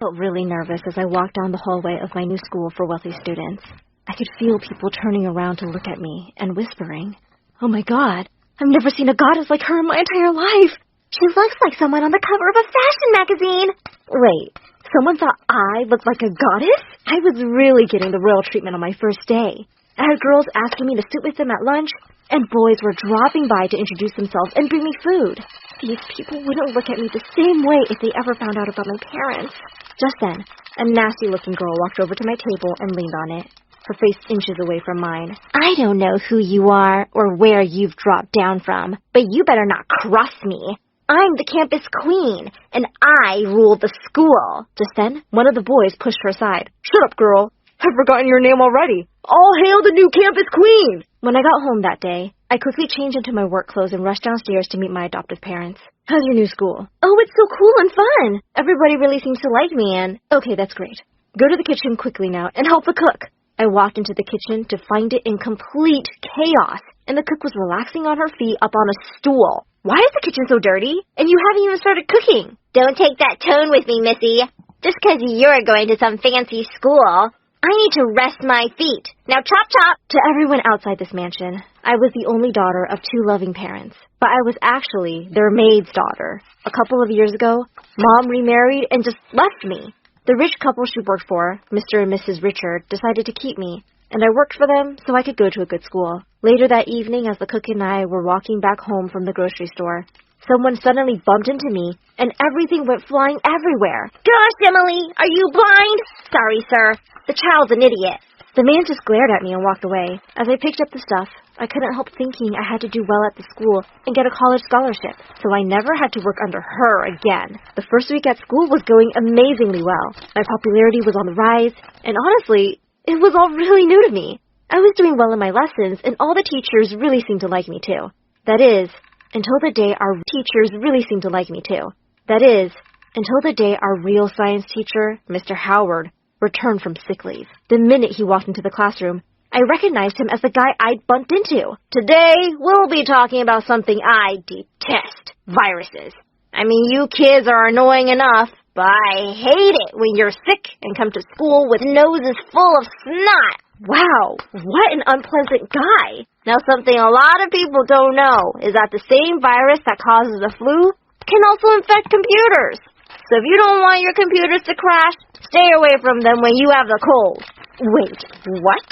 felt really nervous as I walked down the hallway of my new school for wealthy students. I could feel people turning around to look at me and whispering, "Oh my God, I've never seen a goddess like her in my entire life. She looks like someone on the cover of a fashion magazine." Wait, someone thought I looked like a goddess? I was really getting the royal treatment on my first day. I had girls asking me to sit with them at lunch, and boys were dropping by to introduce themselves and bring me food. These people wouldn't look at me the same way if they ever found out about my parents. Just then, a nasty-looking girl walked over to my table and leaned on it, her face inches away from mine. "I don't know who you are or where you've dropped down from, but you better not cross me. I'm the campus queen, and I rule the school." Just then, one of the boys pushed her aside. "Shut up, girl. I've forgotten your name already. All hail the new campus queen!" When I got home that day, I quickly changed into my work clothes and rushed downstairs to meet my adoptive parents. "How's your new school?" "Oh, it's so cool and fun. Everybody really seems to like me and..." "Okay, that's great. Go to the kitchen quickly now and help the cook." I walked into the kitchen to find it in complete chaos, and the cook was relaxing on her feet up on a stool. "Why is the kitchen so dirty? And you haven't even started cooking." "Don't take that tone with me, Missy. Just 'cause you're going to some fancy school, I need to rest my feet. Now chop chop." To everyone outside this mansion, I was the only daughter of two loving parents, but I was actually their maid's daughter. A couple of years ago, Mom remarried and just left me. The rich couple she worked for, Mr. and Mrs. Richard, decided to keep me, and I worked for them so I could go to a good school. Later that evening, as the cook and I were walking back home from the grocery store, someone suddenly bumped into me, and everything went flying everywhere. "Gosh, Emily, are you blind?" "Sorry, sir. The child's an idiot." The man just glared at me and walked away. As I picked up the stuff, I couldn't help thinking I had to do well at the school and get a college scholarship, so I never had to work under her again. The first week at school was going amazingly well. My popularity was on the rise, and honestly, it was all really new to me. I was doing well in my lessons, and all the teachers really seemed to like me too. That is, until the day our real science teacher, Mr. Howard, returned from sick leave. The minute he walked into the classroom, I recognized him as the guy I'd bumped into. "Today, we'll be talking about something I detest, viruses. I mean, you kids are annoying enough, but I hate it when you're sick and come to school with noses full of snot." Wow, what an unpleasant guy. Now, something a lot of people don't know is that the same virus that causes the flu can also infect computers. So if you don't want your computers to crash, stay away from them when you have the cold. Wait, what?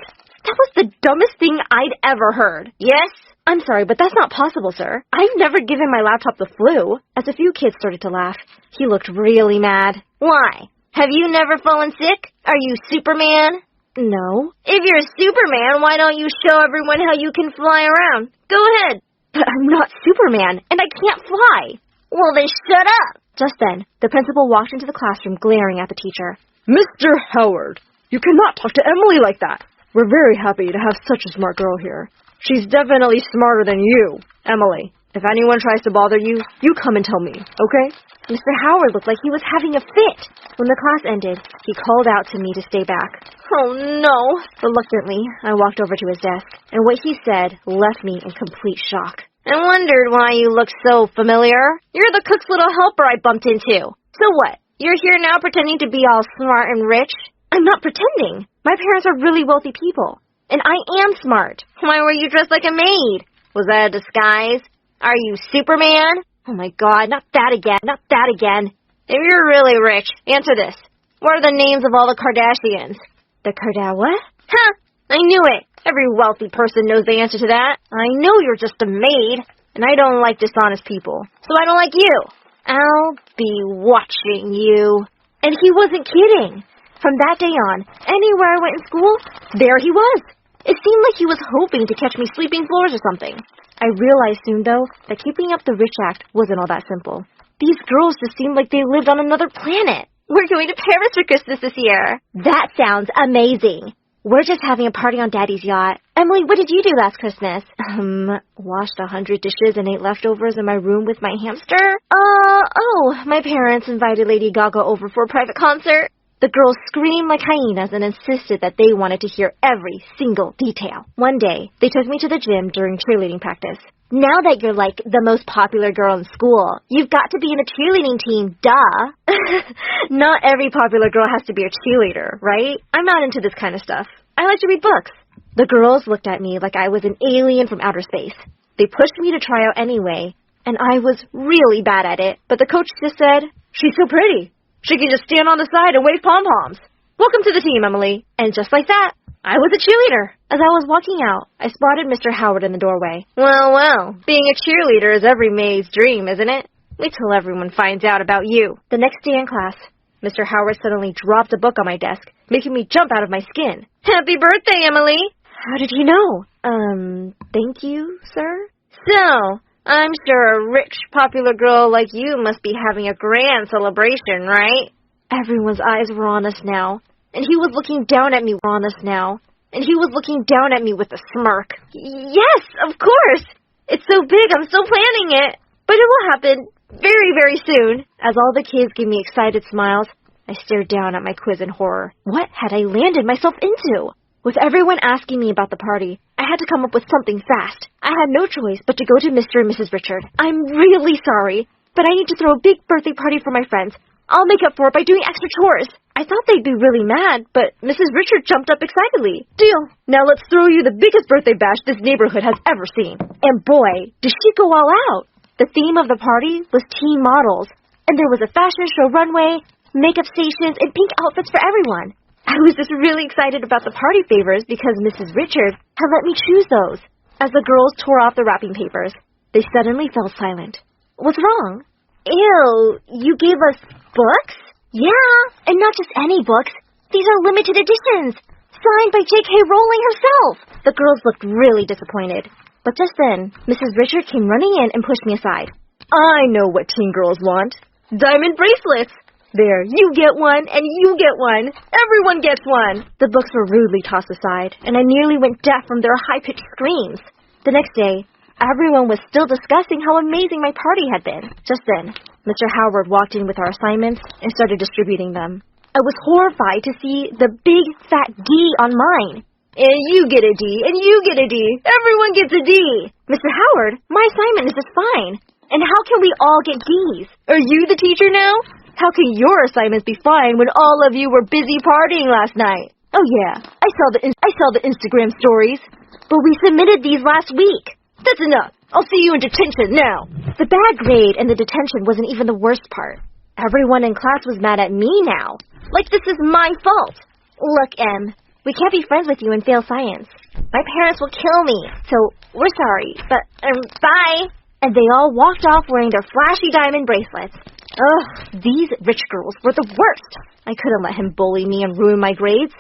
That was the dumbest thing I'd ever heard. Yes? I'm sorry, but that's not possible, sir. I've never given my laptop the flu. As a few kids started to laugh, he looked really mad. Why? Have you never fallen sick? Are you Superman? No. If you're Superman, why don't you show everyone how you can fly around? Go ahead. But I'm not Superman, and I can't fly. Well, then shut up. Just then, the principal walked into the classroom glaring at the teacher. "Mr. Howard, you cannot talk to Emily like that. We're very happy to have such a smart girl here. She's definitely smarter than you, Emily. If anyone tries to bother you, you come and tell me, okay?" Mr. Howard looked like he was having a fit. When the class ended, he called out to me to stay back. Oh, no. Reluctantly, I walked over to his desk, and what he said left me in complete shock. "I wondered why you looked so familiar. You're the cook's little helper I bumped into. So what? You're here now pretending to be all smart and rich?" "I'm not pretending. My parents are really wealthy people, and I am smart." "Why were you dressed like a maid? Was that a disguise? Are you Superman?" "Oh my God, not that again. If you're really rich, answer this. What are the names of all the Kardashians?" "The what?" "Huh, I knew it. Every wealthy person knows the answer to that. I know you're just a maid, and I don't like dishonest people, so I don't like you. I'll be watching you." And he wasn't kidding. From that day on, anywhere I went in school, there he was. It seemed like he was hoping to catch me sweeping floors or something. I realized soon, though, that keeping up the rich act wasn't all that simple. These girls just seemed like they lived on another planet. "We're going to Paris for Christmas this year." "That sounds amazing." "We're just having a party on Daddy's yacht." "Emily, what did you do last Christmas?" Washed 100 dishes and ate leftovers in my room with my hamster." My parents invited Lady Gaga over for a private concert." The girls screamed like hyenas and insisted that they wanted to hear every single detail. One day, they took me to the gym during cheerleading practice. Now that you're like the most popular girl in school, you've got to be in a cheerleading team, duh. Not every popular girl has to be a cheerleader, right? I'm not into this kind of stuff. I like to read books. The girls looked at me like I was an alien from outer space. They pushed me to try out anyway, and I was really bad at it, but the coach just said, "She's so pretty. She can just stand on the side and wave pom-poms. Welcome to the team, Emily." And just like that, I was a cheerleader. As I was walking out, I spotted Mr. Howard in the doorway. Well, being a cheerleader is every maid's dream, isn't it? Wait till everyone finds out about you. The next day in class, Mr. Howard suddenly dropped a book on my desk, making me jump out of my skin. "Happy birthday, Emily!" "How did he know?" Thank you, sir." "So, I'm sure a rich, popular girl like you must be having a grand celebration, right?" Everyone's eyes were on us now, and he was looking down at me with a smirk. "Yes, of course! It's so big, I'm still planning it, but it will happen very, very soon." As all the kids gave me excited smiles, I stared down at my quiz in horror. What had I landed myself into? With everyone asking me about the party, I had to come up with something fast. I had no choice but to go to Mr. and Mrs. Richard. "I'm really sorry, but I need to throw a big birthday party for my friends. I'll make up for it by doing extra chores." I thought they'd be really mad, but Mrs. Richard jumped up excitedly. "Deal. Now let's throw you the biggest birthday bash this neighborhood has ever seen." And boy, did she go all out. The theme of the party was teen models, and there was a fashion show runway, makeup stations, and pink outfits for everyone. I was just really excited about the party favors because Mrs. Richard had let me choose those. As the girls tore off the wrapping papers, they suddenly fell silent. "What's wrong?" "Ew, you gave us books?" "Yeah, and not just any books. These are limited editions, signed by J.K. Rowling herself." The girls looked really disappointed. But just then, Mrs. Richard came running in and pushed me aside. "I know what teen girls want. Diamond bracelets. There, you get one, and you get one. Everyone gets one." The books were rudely tossed aside, and I nearly went deaf from their high-pitched screams. The next day, everyone was still discussing how amazing my party had been. Just then, Mr. Howard walked in with our assignments and started distributing them. I was horrified to see the big, fat D on mine. "And you get a D, and you get a D. Everyone gets a D." "Mr. Howard, my assignment is just fine. And how can we all get Ds? Are you the teacher now? How can your assignments be fine when all of you were busy partying last night?" "Oh yeah, I saw the Instagram stories. But we submitted these last week." "That's enough. I'll see you in detention now." The bad grade and the detention wasn't even the worst part. Everyone in class was mad at me now. Like this is my fault. "Look, Em, we can't be friends with you and fail science. My parents will kill me, so we're sorry, but bye." And they all walked off wearing their flashy diamond bracelets. Ugh, these rich girls were the worst. I couldn't let him bully me and ruin my grades,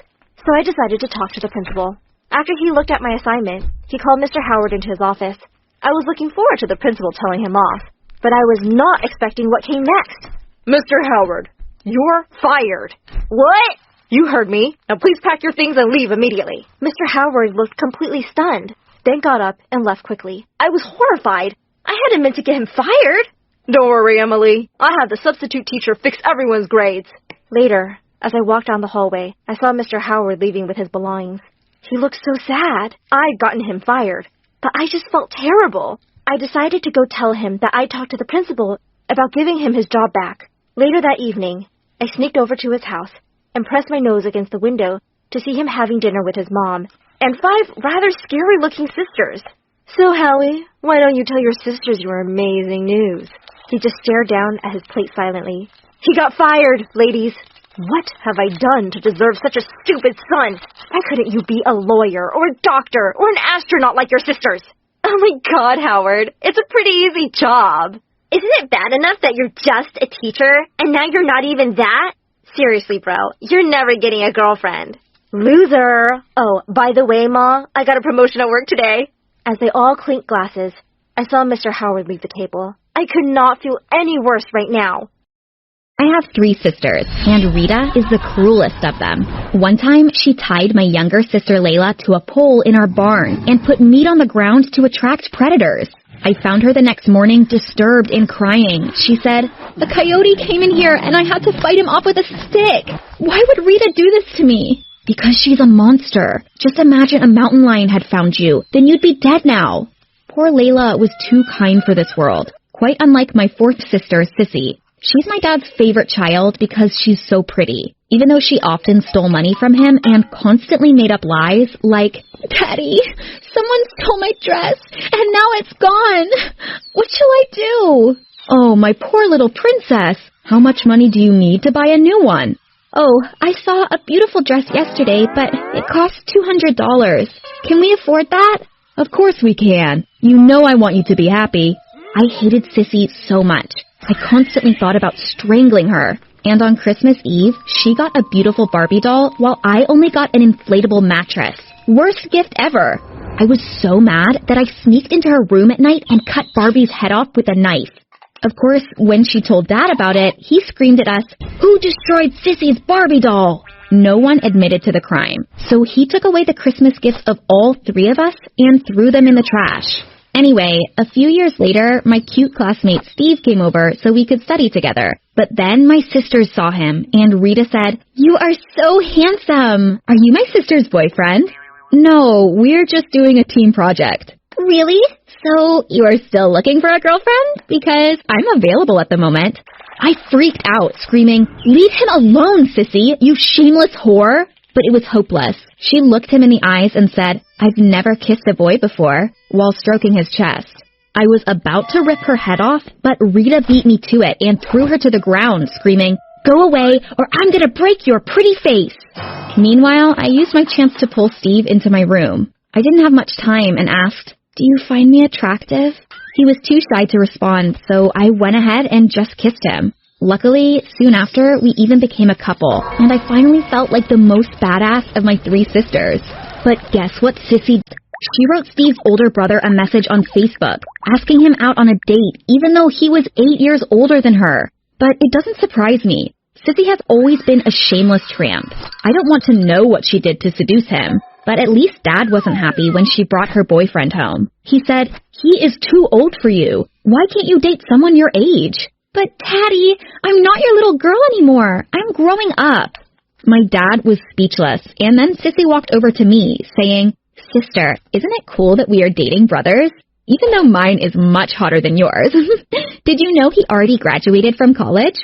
so I decided to talk to the principal. After he looked at my assignment, he called Mr. Howard into his office. I was looking forward to the principal telling him off, but I was not expecting what came next. "Mr. Howard, you're fired." "What?" "You heard me. Now please pack your things and leave immediately." Mr. Howard looked completely stunned, then got up and left quickly. I was horrified. I hadn't meant to get him fired. "Don't worry, Emily. I had the substitute teacher fix everyone's grades." Later, as I walked down the hallway, I saw Mr. Howard leaving with his belongings. He looked so sad. I'd gotten him fired, but I just felt terrible. I decided to go tell him that I talked to the principal about giving him his job back. Later that evening, I sneaked over to his house and pressed my nose against the window to see him having dinner with his mom and 5 rather scary-looking sisters. "So, Howie, why don't you tell your sisters your amazing news?" He just stared down at his plate silently. "He got fired, ladies. What have I done to deserve such a stupid son? Why couldn't you be a lawyer or a doctor or an astronaut like your sisters?" "Oh my God, Howard, it's a pretty easy job. Isn't it bad enough that you're just a teacher and now you're not even that? Seriously, bro, you're never getting a girlfriend." "Loser. Oh, by the way, Ma, I got a promotion at work today." As they all clinked glasses, I saw Mr. Howard leave the table. I could not feel any worse right now. I have 3 sisters, and Rita is the cruelest of them. One time, she tied my younger sister Layla to a pole in our barn and put meat on the ground to attract predators. I found her the next morning disturbed and crying. She said, "A coyote came in here and I had to fight him off with a stick. Why would Rita do this to me?" "Because she's a monster. Just imagine a mountain lion had found you. Then you'd be dead now." Poor Layla was too kind for this world, quite unlike my fourth sister, Sissy. She's my dad's favorite child because she's so pretty, even though she often stole money from him and constantly made up lies like, "Daddy, someone stole my dress, and now it's gone. What shall I do?" "Oh, my poor little princess. How much money do you need to buy a new one?" "Oh, I saw a beautiful dress yesterday, but it costs $200. Can we afford that?" "Of course we can. You know I want you to be happy." I hated Sissy so much. I constantly thought about strangling her. And on Christmas Eve, she got a beautiful Barbie doll while I only got an inflatable mattress. Worst gift ever. I was so mad that I sneaked into her room at night and cut Barbie's head off with a knife. Of course, when she told Dad about it, he screamed at us, "Who destroyed Sissy's Barbie doll?" No one admitted to the crime, so he took away the Christmas gifts of all three of us and threw them in the trash. Anyway, a few years later, my cute classmate Steve came over so we could study together. But then my sisters saw him, and Rita said, "You are so handsome. Are you my sister's boyfriend?" "No, we're just doing a team project." "Really? So you are still looking for a girlfriend?" "Because I'm available at the moment." I freaked out, screaming, "Leave him alone, Sissy, you shameless whore!" But it was hopeless. She looked him in the eyes and said, "I've never kissed a boy before," while stroking his chest. I was about to rip her head off, but Rita beat me to it and threw her to the ground, screaming, "Go away, or I'm gonna break your pretty face!" Meanwhile, I used my chance to pull Steve into my room. I didn't have much time and asked, "Do you find me attractive?" He was too shy to respond, so I went ahead and just kissed him. Luckily, soon after, we even became a couple, and I finally felt like the most badass of my three sisters. But guess what Sissy did? She wrote Steve's older brother a message on Facebook, asking him out on a date, even though he was 8 years older than her. But it doesn't surprise me. Sissy has always been a shameless tramp. I don't want to know what she did to seduce him, but at least Dad wasn't happy when she brought her boyfriend home. He said, "He is too old for you. Why can't you date someone your age?" "But Daddy, I'm not your little girl anymore. I'm growing up." My dad was speechless, and then Sissy walked over to me, saying, "Sister, isn't it cool that we are dating brothers? Even though mine is much hotter than yours." "Did you know he already graduated from college?"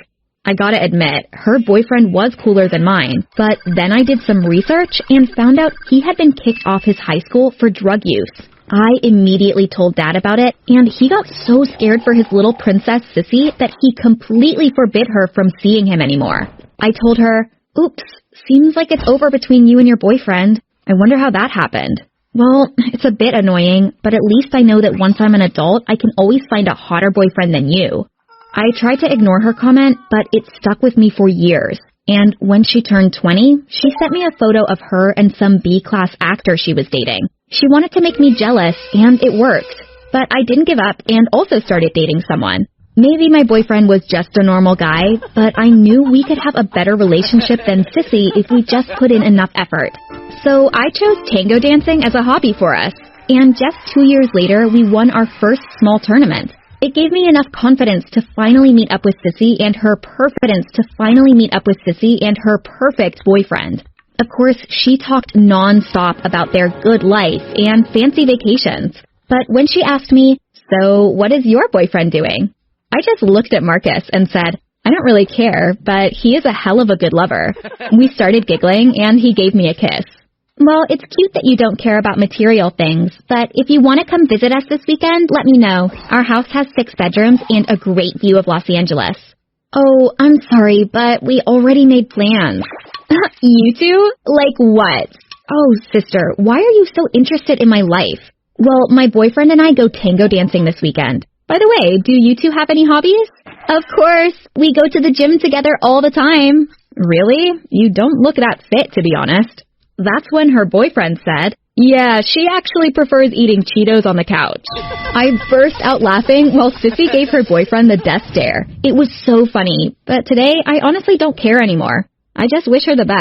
I gotta admit, her boyfriend was cooler than mine, but then I did some research and found out he had been kicked off his high school for drug use. I immediately told Dad about it, and he got so scared for his little princess Sissy that he completely forbid her from seeing him anymore. I told her, "Oops, seems like it's over between you and your boyfriend. I wonder how that happened." "Well, it's a bit annoying, but at least I know that once I'm an adult, I can always find a hotter boyfriend than you." I tried to ignore her comment, but it stuck with me for years. And when she turned 20, she sent me a photo of her and some B-class actor she was dating. She wanted to make me jealous, and it worked. But I didn't give up and also started dating someone. Maybe my boyfriend was just a normal guy, but I knew we could have a better relationship than Sissy if we just put in enough effort. So I chose tango dancing as a hobby for us. And just 2 years later, we won our first small tournament. It gave me enough confidence to finally meet up with Sissy and her perfect boyfriend. Of course, she talked non-stop about their good life and fancy vacations. But when she asked me, "So what is your boyfriend doing?" I just looked at Marcus and said, "I don't really care, but he is a hell of a good lover." We started giggling and he gave me a kiss. Well, it's cute that you don't care about material things, but if you want to come visit us this weekend, let me know. Our house has 6 bedrooms and a great view of Los Angeles. Oh, I'm sorry, but we already made plans. You two? Like what? Oh, sister, why are you so interested in my life? Well, my boyfriend and I go tango dancing this weekend. By the way, do you two have any hobbies? Of course, we go to the gym together all the time. Really? You don't look that fit, to be honest. That's when her boyfriend said, "Yeah, she actually prefers eating Cheetos on the couch." I burst out laughing while Sissy gave her boyfriend the death stare. It was so funny, but today I honestly don't care anymore. I just wish her the best.